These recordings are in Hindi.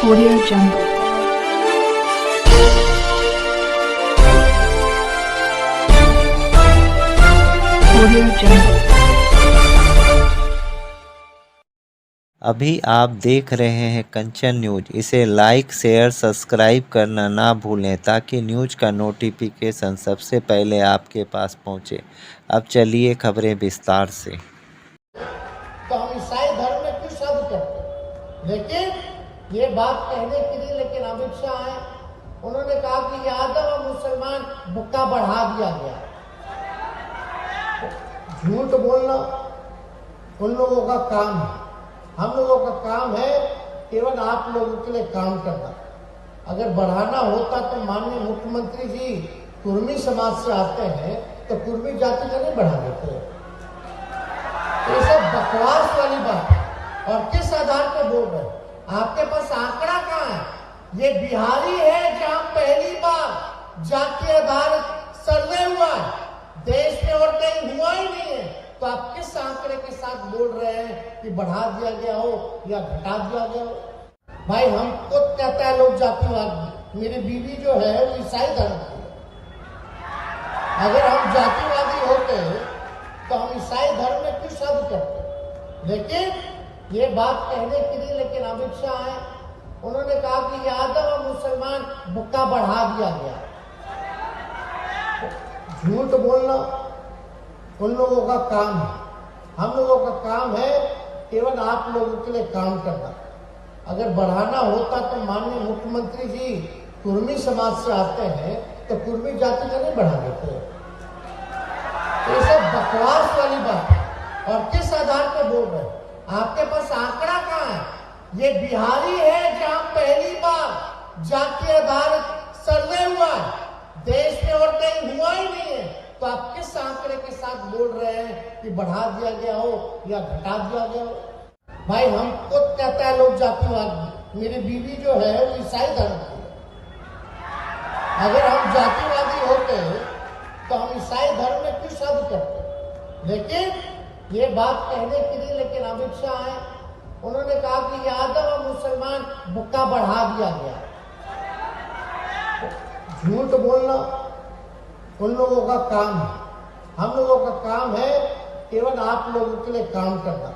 Audio Jungle. Audio Jungle. अभी आप देख रहे हैं कंचन न्यूज। इसे लाइक शेयर सब्सक्राइब करना ना भूलें ताकि न्यूज का नोटिफिकेशन सबसे पहले आपके पास पहुंचे। अब चलिए खबरें विस्तार से। तो हम ईसाई धर्म में क्यों शब्द करते हैं? लेकिन ये बात कहने के लिए अमित शाह है, उन्होंने कहा कि यादव और मुसलमान बुक्का बढ़ा दिया गया। झूठ बोलना उन लोगों का काम है, हम लोगों का काम है केवल आप लोगों के लिए काम करना। अगर बढ़ाना होता तो माननीय मुख्यमंत्री जी कुर्मी समाज से आते हैं तो कुर्मी जाति का नहीं बढ़ा देते। ये सब बकवास वाली बात है। और किस आधार पर बोल रहे हैं? आपके पास आंकड़ा कहाँ है? ये बिहारी है जहां पहली बार जाति आधारित सर्वे हुआ है, देश में और कहीं हुआ ही नहीं है। तो आप किस आंकड़े के साथ बोल रहे हैं कि बढ़ा दिया गया हो या घटा दिया गया हो? भाई हम खुद कहता है लोग जातिवादी। मेरी बीवी जो है वो ईसाई धर्म की है। अगर हम जातिवादी होते तो हम ईसाई धर्म में क्यों शब्द करते? लेकिन ये बात कहने के लिए अमित शाह है, उन्होंने कहा कि यादव और मुसलमान बुक्का बढ़ा दिया गया। झूठ बोलना उन लोगों का काम है, हम लोगों का काम है केवल आप लोगों के लिए काम करना। अगर बढ़ाना होता तो माननीय मुख्यमंत्री जी कुर्मी समाज से आते हैं तो कुर्मी जाति का नहीं बढ़ा देते। ये सब बकवास वाली बात है। और किस आधार पर बोल रहे हैं? आपके पास आंकड़ा कहाँ है? ये बिहारी है जहां पहली बार जाति आधारित सर्वे हुआ है, देश में और कहीं हुआ ही नहीं है। तो आप किस आंकड़े के साथ बोल रहे हैं कि बढ़ा दिया गया हो या घटा दिया गया हो? भाई हम खुद कहता है लोग जातिवादी। मेरी बीवी जो है वो ईसाई धर्म की है। अगर हम जातिवादी होते तो हम ईसाई धर्म में क्यों शब्द करते? लेकिन ये बात कहने के लिए अमित शाह है, उन्होंने कहा कि यादव और मुसलमान बुक्का बढ़ा दिया गया। झूठ बोलना उन लोगों का काम है, हम लोगों का काम है केवल आप लोगों के लिए काम करना।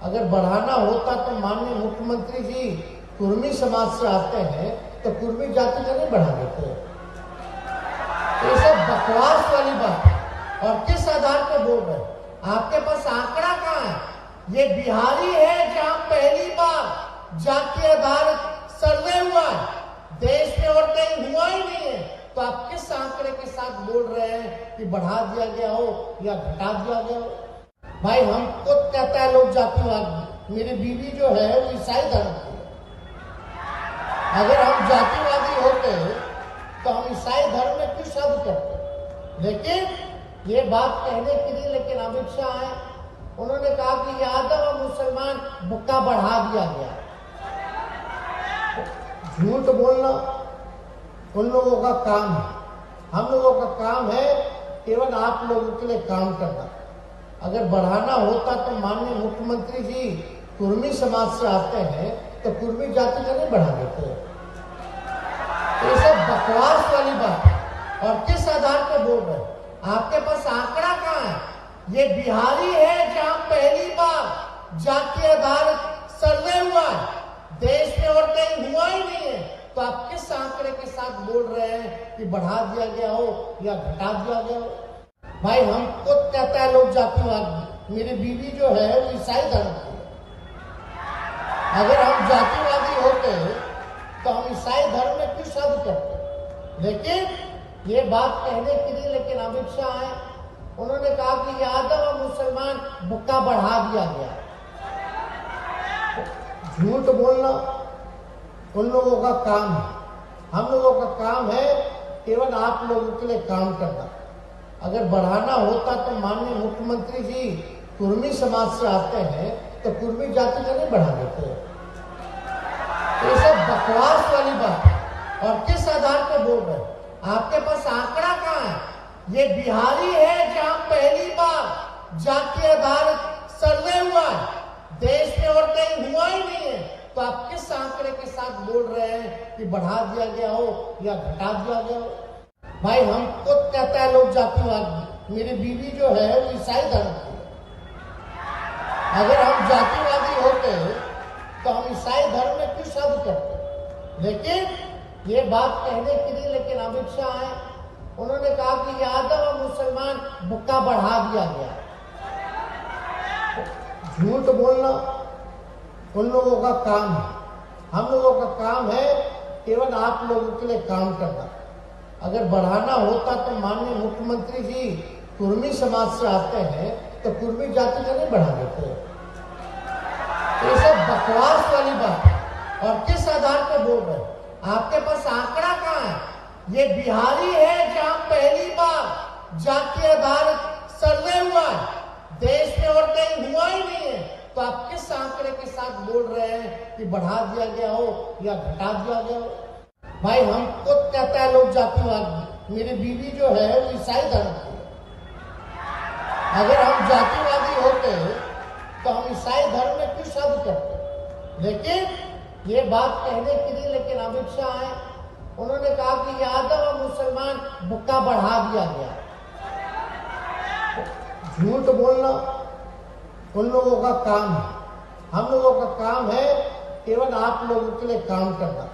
अगर बढ़ाना होता तो माननीय मुख्यमंत्री जी कुर्मी समाज से आते हैं तो कुर्मी जाति का नहीं बढ़ा देते। ये सब बकवास वाली बात है। और किस आधार पर बोल रहे हैं? आपके पास आंकड़ा कहाँ है? ये बिहारी है जहां पहली बार जाति आधारित सर्वे हुआ है, देश में और कहीं हुआ ही नहीं है। तो आप किस आंकड़े के साथ बोल रहे हैं कि बढ़ा दिया गया हो या घटा दिया गया हो? भाई हम खुद कहता है लोग जातिवादी। मेरी बीवी जो है वो ईसाई धर्म की है। अगर हम जातिवादी होते तो हम ईसाई धर्म में क्यों शब्द करते? लेकिन ये बात कहने के लिए अमित शाह है, उन्होंने कहा कि यादव और मुसलमान बुक्का बढ़ा दिया गया। झूठ बोलना उन लोगों का काम है, हम लोगों का काम है केवल आप लोगों के लिए काम करना। अगर बढ़ाना होता तो माननीय मुख्यमंत्री जी कुर्मी समाज से आते हैं तो कुर्मी जाति का नहीं बढ़ा देते। ये सब बकवास वाली बात है। और किस आधार पर बोल रहे हैं? आपके पास आंकड़ा कहाँ है? ये बिहारी है जहां पहली बार जाति आधारित सर्वे हुआ है, देश में और कहीं हुआ ही नहीं है। तो आप किस आंकड़े के साथ बोल रहे हैं कि बढ़ा दिया गया हो या घटा दिया गया हो? भाई हम खुद कहता है लोग जातिवादी। मेरी बीवी जो है वो ईसाई धर्म की है। अगर हम जातिवादी होते तो हम ईसाई धर्म में क्यों शब्द करते? लेकिन ये बात कहने के लिए अमित शाह है, उन्होंने कहा कि यादव और मुसलमान बुक्का बढ़ा दिया गया। झूठ बोलना उन लोगों का काम है, हम लोगों का काम है केवल आप लोगों के लिए काम करना। अगर बढ़ाना होता तो माननीय मुख्यमंत्री जी कुर्मी समाज से आते हैं तो कुर्मी जाति का नहीं बढ़ा देते। ये सब बकवास वाली बात है। और किस आधार पर बोल रहे हैं? आपके पास आंकड़ा कहाँ है? ये बिहारी है जहां पहली बार जाति आधारित सर्वे हुआ है, देश में और कहीं हुआ ही नहीं है। तो आप किस आंकड़े आंकड़े के साथ बोल रहे हैं कि बढ़ा दिया गया हो या घटा दिया गया हो। भाई हम खुद कहता है लोग जातिवादी, मेरी बीवी जो है वो ईसाई धर्म की। अगर हम जातिवादी होते तो हम ईसाई धर्म में क्यों शब्द करते। लेकिन ये बात कहने के लिए लेकिन अमित शाह है, उन्होंने कहा कि यादव और मुसलमान बुक्का बढ़ा दिया गया। झूठ बोलना उन लोगों का काम है, हम लोगों का काम है केवल आप लोगों के लिए काम करना। अगर बढ़ाना होता तो माननीय मुख्यमंत्री जी कुर्मी समाज से आते हैं तो कुर्मी जाति का नहीं बढ़ा देते। ये सब बकवास वाली बात है। और किस आधार पर बोल रहे हैं? आपके पास आंकड़ा कहाँ है? ये बिहारी है जहां पहली बार जाति आधारित सर्वे हुआ है, देश में और कहीं हुआ ही नहीं है। तो आप किस आंकड़े के साथ बोल रहे हैं कि बढ़ा दिया गया हो या घटा दिया गया हो? भाई हम खुद कहता है लोग जातिवादी, मेरी बीवी जो है वो ईसाई धर्म की। अगर हम जातिवादी होते तो हम ईसाई धर्म में क्यों शब्द करते। लेकिन ये बात कहने के लिए लेकिन अमित शाह है, उन्होंने कहा कि यादव और मुसलमान बुक्का बढ़ा दिया गया। झूठ बोलना उन लोगों का काम है, हम लोगों का काम है केवल आप लोगों के लिए काम करना।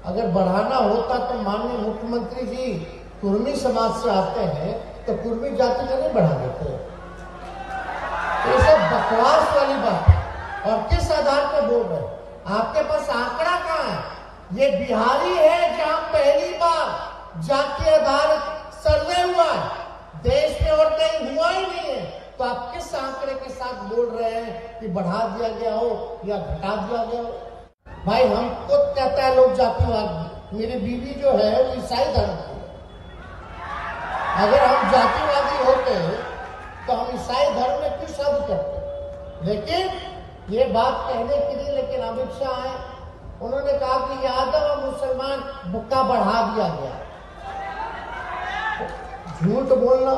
अगर बढ़ाना होता तो माननीय मुख्यमंत्री जी कुर्मी समाज से आते हैं तो कुर्मी जाति का नहीं बढ़ा देते। ये सब बकवास वाली बात है। और किस आधार पर बोल रहे हैं? आपके पास आंकड़ा कहाँ है? ये बिहारी है जहां पहली बार जाति आधारित सर्वे हुआ है, देश में और कहीं हुआ ही नहीं है। तो आप किस आंकड़े के साथ बोल रहे हैं कि बढ़ा दिया गया हो या घटा दिया गया हो? भाई हम खुद कहता है लोग जातिवादी, मेरी बीवी जो है वो ईसाई धर्म की। अगर हम जातिवादी होते तो हम ईसाई धर्म में क्यों शब्द करते। लेकिन ये बात कहने के लिए लेकिन अमित शाह है, उन्होंने कहा कि यादव और मुसलमान बुक्का बढ़ा दिया गया। झूठ बोलना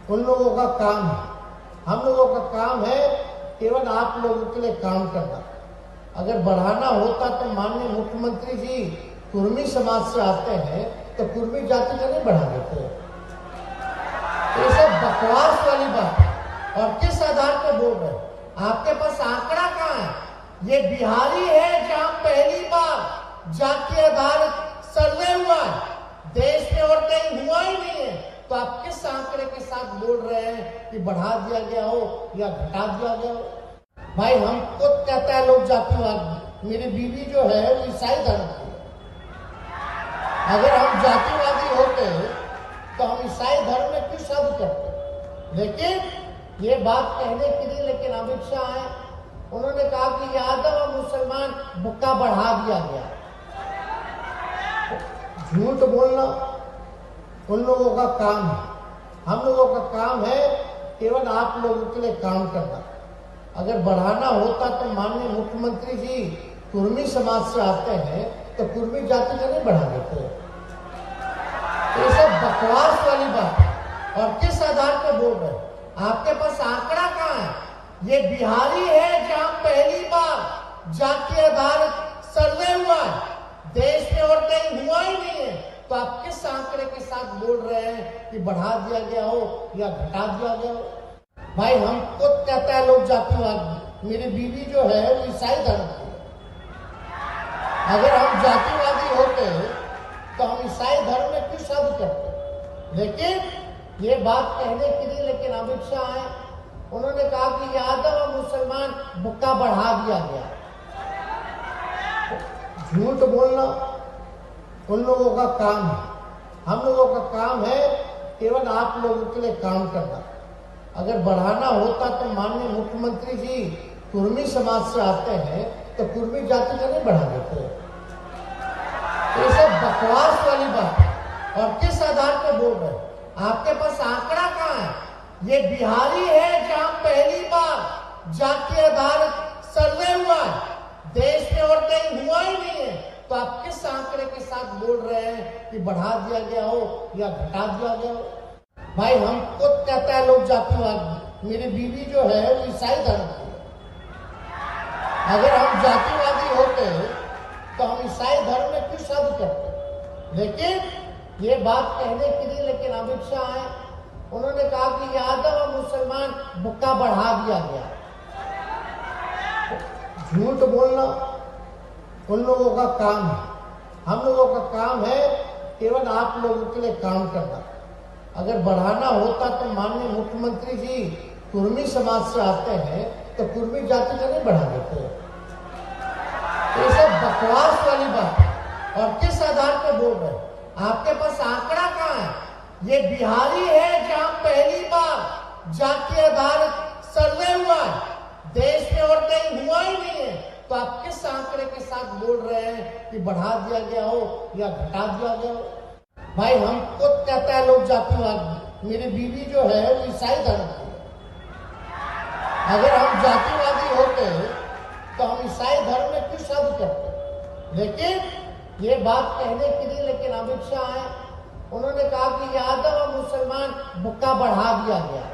उन लोगों का काम है, हम लोगों का काम है केवल आप लोगों के लिए काम करना। अगर बढ़ाना होता तो माननीय मुख्यमंत्री जी कुर्मी समाज से आते हैं तो कुर्मी जाति का नहीं बढ़ा देते। ये सब बकवास वाली बात है। और किस आधार पर बोल रहे हैं? आपके पास आंकड़ा कहाँ है? ये बिहारी है जहां पहली बार जाति आधारित सर्वे हुआ है, देश में और कहीं हुआ ही नहीं है। तो आप किस आंकड़े के साथ बोल रहे हैं कि बढ़ा दिया गया हो या घटा दिया गया हो? भाई हम खुद कहता है लोग जातिवादी, मेरी बीवी जो है वो ईसाई धर्म की। अगर हम जातिवादी होते तो हम ईसाई धर्म में क्यों शब्द करते। लेकिन ये बात कहने के लिए लेकिन अमित शाह है, उन्होंने कहा कि यादव और मुसलमान बुक्का बढ़ा दिया गया। झूठ बोलना उन लोगों का काम है, हम लोगों का काम है केवल आप लोगों के लिए काम करना। अगर बढ़ाना होता तो माननीय मुख्यमंत्री जी कुर्मी समाज से आते हैं तो कुर्मी जाति का नहीं बढ़ा देते। ये सब बकवास वाली बात है। और किस आधार पर बोल रहे हैं? आपके पास आंकड़ा कहाँ है? ये बिहारी है जहां पहली बार जाति आधारित सर्वे हुआ है, देश में और कहीं हुआ ही नहीं है। तो आप किस आंकड़े के साथ बोल रहे हैं कि बढ़ा दिया गया हो या घटा दिया गया हो? भाई हम खुद कहता है लोग जातिवादी, मेरी बीवी जो है वो ईसाई धर्म की। अगर हम जातिवादी होते तो हम ईसाई धर्म में क्यों शब्द करते। लेकिन ये बात कहने के लिए लेकिन अमित शाह है, उन्होंने कहा कि यादव और मुसलमान बुक्का बढ़ा दिया गया। झूठ बोलना उन लोगों का काम है, हम लोगों का काम है केवल आप लोगों के लिए काम करना। अगर बढ़ाना होता तो माननीय मुख्यमंत्री जी कुर्मी समाज से आते हैं तो कुर्मी जाति का नहीं बढ़ा देते। ये सब बकवास वाली बात है। और किस आधार पर बोल रहे हैं? आपके पास आंकड़ा कहाँ है? ये बिहारी है जहां पहली बार जाति आधारित सर्वे हुआ है, देश में और कहीं हुआ ही नहीं है। तो आप किस आंकड़े के साथ बोल रहे हैं कि बढ़ा दिया गया हो या घटा दिया गया हो? भाई हम खुद कहता है लोग जातिवादी, मेरी बीवी जो है वो ईसाई धर्म की। अगर हम जातिवादी होते तो हम ईसाई धर्म में क्यों शब्द करते हैं? लेकिन ये बात कहने के लिए लेकिन अमित शाह है, उन्होंने कहा कि यादव और मुसलमान बुक्का बढ़ा दिया गया। झूठ बोलना उन लोगों का काम है, हम लोगों का काम है केवल आप लोगों के लिए काम करना। अगर बढ़ाना होता तो माननीय मुख्यमंत्री जी कुर्मी समाज से आते हैं तो कुर्मी जाति का नहीं बढ़ा देते। ये सब बकवास वाली बात है। और किस आधार पर बोल रहे हैं? आपके पास आंकड़ा कहाँ है? ये बिहारी है जहां पहली बार जाति आधारित सर्वे हुआ है, देश में और कहीं हुआ ही नहीं है। तो आप किस आंकड़े के साथ बोल रहे हैं कि बढ़ा दिया गया हो या घटा दिया गया हो? भाई हमको कहता है लोग जातिवादी, मेरी बीवी जो है वो ईसाई धर्म की। अगर हम जातिवादी होते तो हम ईसाई धर्म में क्यों शब्द करते? लेकिन ये बात कहने के लिए लेकिन अमित शाह है, उन्होंने कहा कि यादव और मुसलमान बुक्का बढ़ा दिया गया।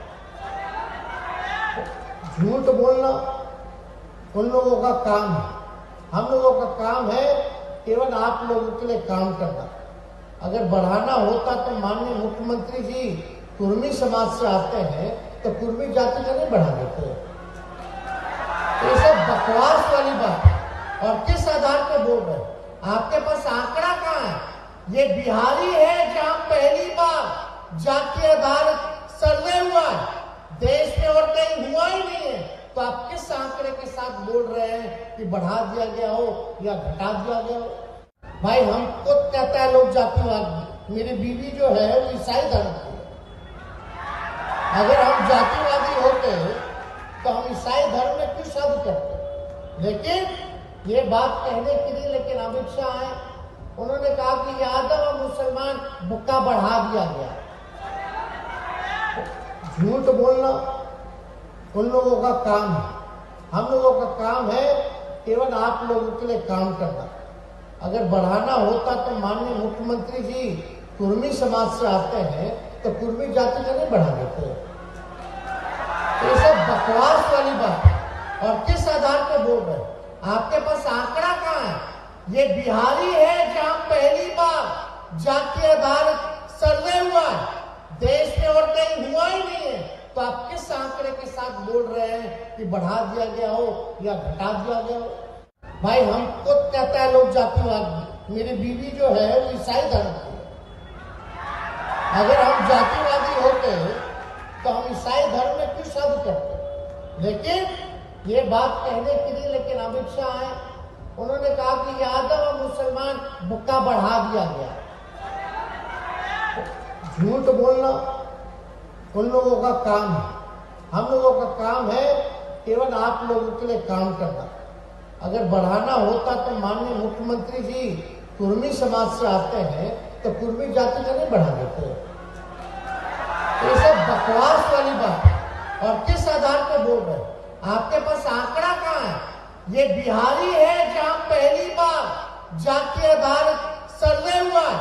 झूठ बोलना उन लोगों का काम है, हम लोगों का काम है केवल आप लोगों के लिए काम करना। अगर बढ़ाना होता तो माननीय मुख्यमंत्री जी कुर्मी समाज से आते हैं तो कुर्मी जाति का नहीं बढ़ा देते। ये सब बकवास वाली बात है। और किस आधार पर बोल रहे हैं? आपके पास आंकड़ा कहाँ है? ये बिहारी है जहां पहली बार जाति आधारित सर्वे हुआ है, देश में और कहीं हुआ ही नहीं है। तो आप किस आंकड़े के साथ बोल रहे हैं कि बढ़ा दिया गया हो या घटा दिया गया हो? भाई हमको कहता है लोग जातिवादी, मेरी बीवी जो है वो ईसाई धर्म की। अगर हम जातिवादी होते तो हम ईसाई धर्म में क्यों शब्द करते? लेकिन ये बात कहने के लिए लेकिन अमित शाह है, उन्होंने कहा कि यादव और मुसलमान बुक्का बढ़ा दिया गया। झूठ बोलना उन लोगों का काम है, हम लोगों का काम है केवल आप लोगों के लिए काम करना। अगर बढ़ाना होता तो माननीय मुख्यमंत्री जी कुर्मी समाज से आते हैं तो कुर्मी जाति का नहीं बढ़ा देते। ये सब बकवास वाली बात है। और किस आधार पर बोल रहे हैं? आपके पास आंकड़ा कहाँ है? ये बिहारी है जहां पहली बार जाति आधारित सर्वे हुआ है, देश में और कहीं हुआ ही नहीं है। तो आप किस आंकड़े के साथ बोल रहे हैं कि बढ़ा दिया गया हो या घटा दिया गया हो? भाई हमको कहता है लोग जातिवादी, मेरी बीवी जो है वो ईसाई धर्म की। अगर हम जातिवादी होते तो हम ईसाई धर्म में क्यों शब्द करते? लेकिन ये बात कहने के लिए लेकिन अमित शाह है, उन्होंने कहा कि यादव और मुसलमान बुक्का बढ़ा दिया गया। झूठ बोलना उन लोगों का काम है, हम लोगों का काम है केवल आप लोगों के लिए काम करना। अगर बढ़ाना होता तो माननीय मुख्यमंत्री जी कुर्मी समाज से आते हैं तो कुर्मी जाति का नहीं बढ़ा देते। ये सब बकवास वाली बात है। और किस आधार पर बोल रहे हैं? आपके पास आंकड़ा कहाँ है? ये बिहारी है जहां पहली बार जाति आधारित सर्वे हुआ है,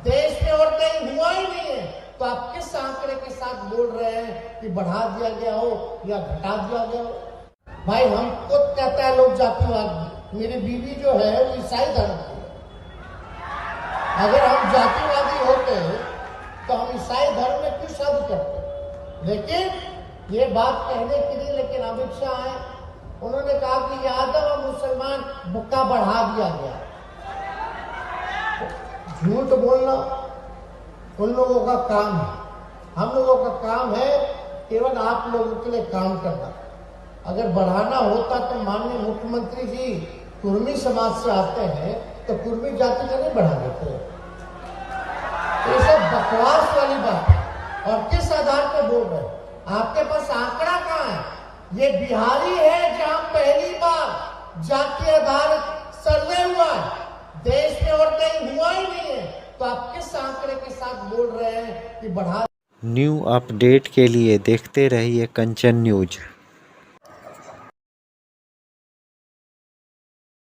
देश में और कहीं हुआ ही नहीं है। तो आप किस आंकड़े के साथ बोल रहे हैं कि बढ़ा दिया गया हो या घटा दिया गया हो? भाई हमको कहता है लोग जातिवादी, मेरी बीवी जो है वो ईसाई धर्म की। अगर हम जातिवादी होते तो हम ईसाई धर्म में क्यों शब्द करते? लेकिन ये बात कहने के लिए लेकिन अमित शाह है, उन्होंने कहा कि यादव और मुसलमान बुक्का बढ़ा दिया गया। झूठ बोलना उन लोगों का काम है, हम लोगों का काम है केवल आप लोगों के लिए काम करना। अगर बढ़ाना होता तो माननीय मुख्यमंत्री जी कुर्मी समाज से आते हैं तो कुर्मी जाति का नहीं बढ़ा देते। ये सब बकवास वाली बात है। और किस आधार पर बोल रहे हैं? आपके पास आंकड़ा कहाँ है? ये बिहारी है जहां पहली बार जाति आधारित सर्वे हुआ है, देश में और कहीं हुआ ही नहीं है। तो आप किस आंकड़े के साथ बोल रहे हैं कि बढ़ा? न्यू अपडेट के लिए देखते रहिए कंचन न्यूज।